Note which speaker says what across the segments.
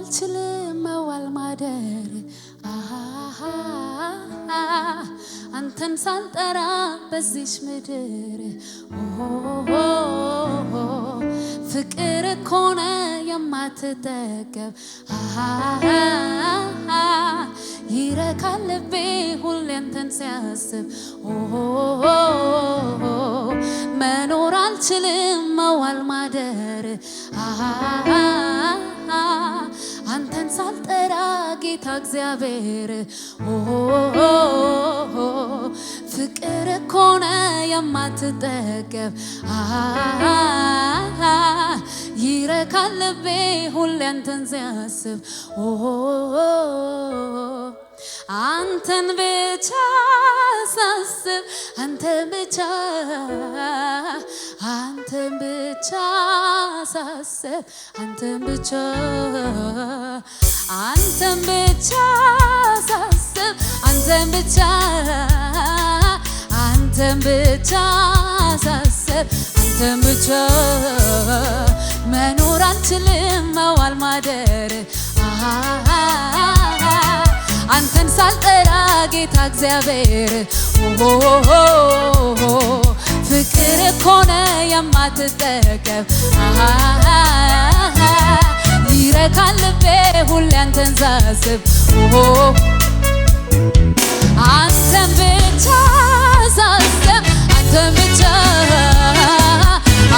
Speaker 1: አልችልም መዋል ማደር አንተን ሳልጠራ በዚች ምድር ፍቅር እኮ ነው የማትጠገብ ይረካል ልቤ ሁሌ አንተን ሲያስብ መኖር አልችልም መዋል ማደር አንተን ሳልጠራ ጌታ እግዚአብሔር ፍቅር እኮ ነው የማትጠገብ ይረካል ልቤ ሁሌ አንተን ሲያስብ አንተን ብቻ ሳስብ አንተን ብቻ ሳስብ አንተን ብቻ ሳስብ አንተን ብቻ ሳስብ አንተን ብቻ መኖር አልችልም መዋል ማደር አንተን ሳልጠራ ጌታ እግዚአብሔር ፍቅር እኮ ነው የማትጠገብ ይረካል ልቤ ሁሌ አንተን ሳስብ አንተን ብቻ ሳስብ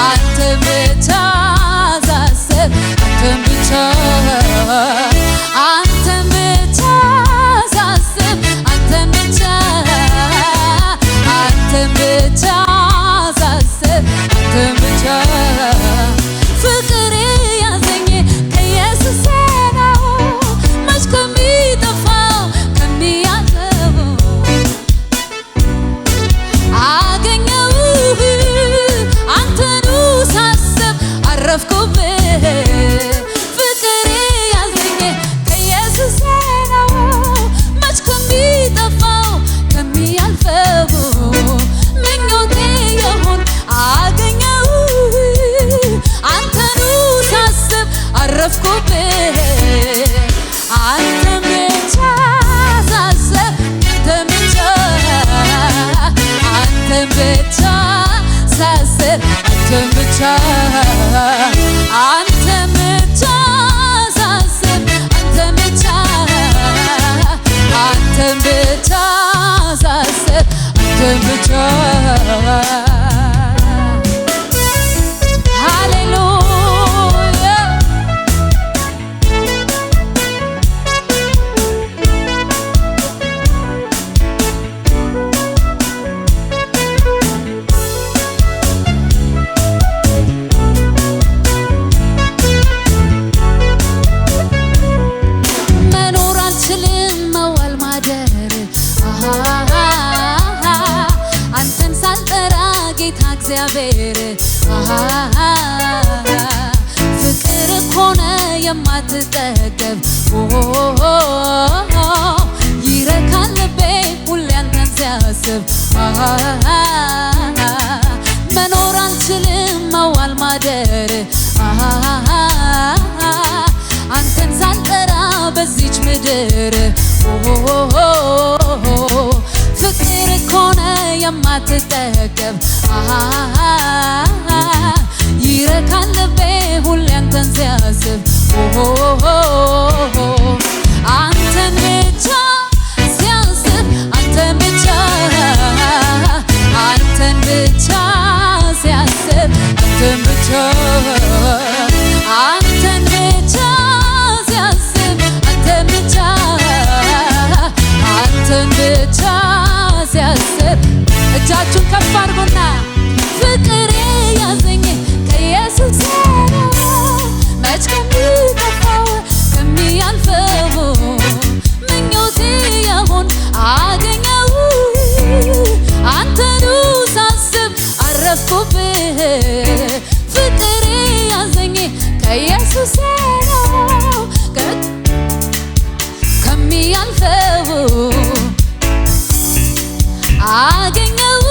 Speaker 1: አንተን ብቻ ሳስብ አንተን ብቻ ፍቅር ያዘኝ ከኢየሱስ ነው መች ከሚጠፋው ከሚያልፈው አገኘው አንተኑ ሳስብ አረፍኩብህ ፍቅር ያዘኝ ከኢየሱስ ነው መች ከሚጠፋው ከሚያልፈው ምኞቴ የሆን አገኘው አንተኑ ሳስብ አረፍኩብህ አንተን ብቻ ሳስብ አንተን ብቻ ሳስብ አንተን ብቻ ሳስብ አንተን ብቻ ሳስብ አንተን ብቻ እግዚአብሔር ፍቅር እኮ ነው የማትጠገብ ይረካል ልቤ ሁሌ አንተን ሲያስብ መኖር አልችልም መዋል ማደር አንተን ሳልጠራ በዚች ምድር ፍቅር እኮ ነው የማትጠገብ ይረካል ልቤ ሁሌ አንተን ሲያስብ አንተን ብቻ ሲያስብ አንተን ብቻ ሲያስብ አንተን ብቻ ሲያስብ አንተን ብቻ ሲያስብ እጃችሁን ከፍ አድርጉና ፍቅር ያዘኝ ከኢየሱስ ነው መች ከሚጠፋው ከሚያልፈው ምኞቴ የሆን አገኘው አንተኑ ሳስብ አረፍኩብህ ፍቅር ያዘኝ ከኢየሱስ ነው ከሚያልፈው አገኘው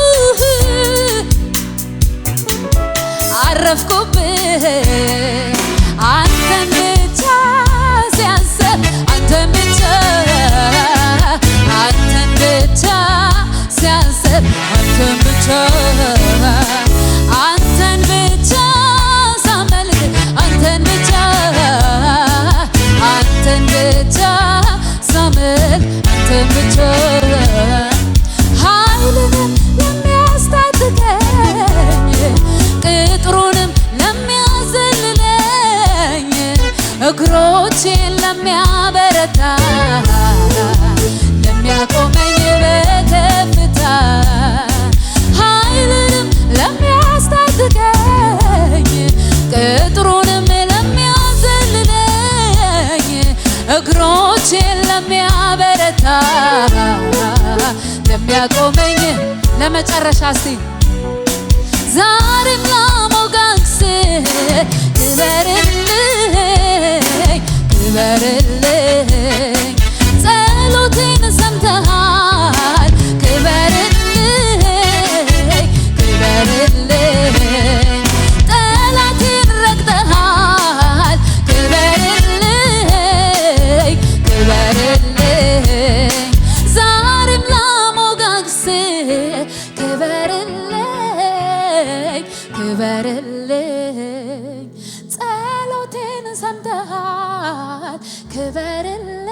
Speaker 1: አረፍኩብህ አንተን ብቻ ሰርቶ ኃይልንም ለሚያስታጥቀኝ ቅጥሩንም ለሚያዘልለኝ እግሮቼን ለሚያበረታ ለሚያቆመኝ በከፍታ ኃይልንም ለሚያስታጥቀኝ ቅጥሩንም ለሚያዘልለኝ እግሮቼን ለሚያበረታ ለሚያቆመኝ ለመጨረሻ እስቲ ዛሬም ላሞጋግስ ክበርልኝ ክበርልኝ ጸሎቴን ሰምተሃል ክበርልኝ ክበርልኝ ጠላቴን ረግጠሃል ክበርልኝ ክበርልኝ ዛሬም ላሞጋግስ ክበርልኝ ክበርልኝ ጸሎቴን ሰምተሃል ክበርልኝ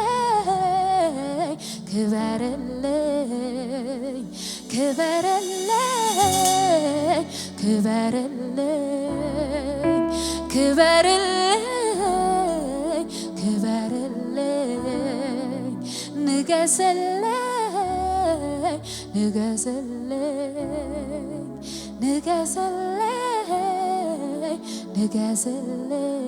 Speaker 1: ክበርልኝ ክበርልኝ ክበርልኝ ክበርልኝ ክበርልኝ ንገስልኝ ንገስልኝ ንገስልኝ ንገስልኝ።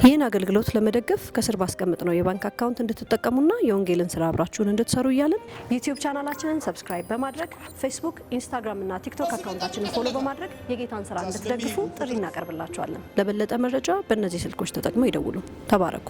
Speaker 2: ይህን አገልግሎት ለመደገፍ ከስር ባስቀምጥነው የባንክ አካውንት እንድትጠቀሙና የወንጌልን ስራ አብራችሁን እንድትሰሩ እያልን ዩቲዩብ ቻናላችንን ሰብስክራይብ በማድረግ ፌስቡክ፣ ኢንስታግራም እና ቲክቶክ አካውንታችንን ፎሎ በማድረግ የጌታን ስራ እንድትደግፉ ጥሪ እናቀርብላችኋለን። ለበለጠ መረጃ በእነዚህ ስልኮች ተጠቅመው ይደውሉ። ተባረኩ።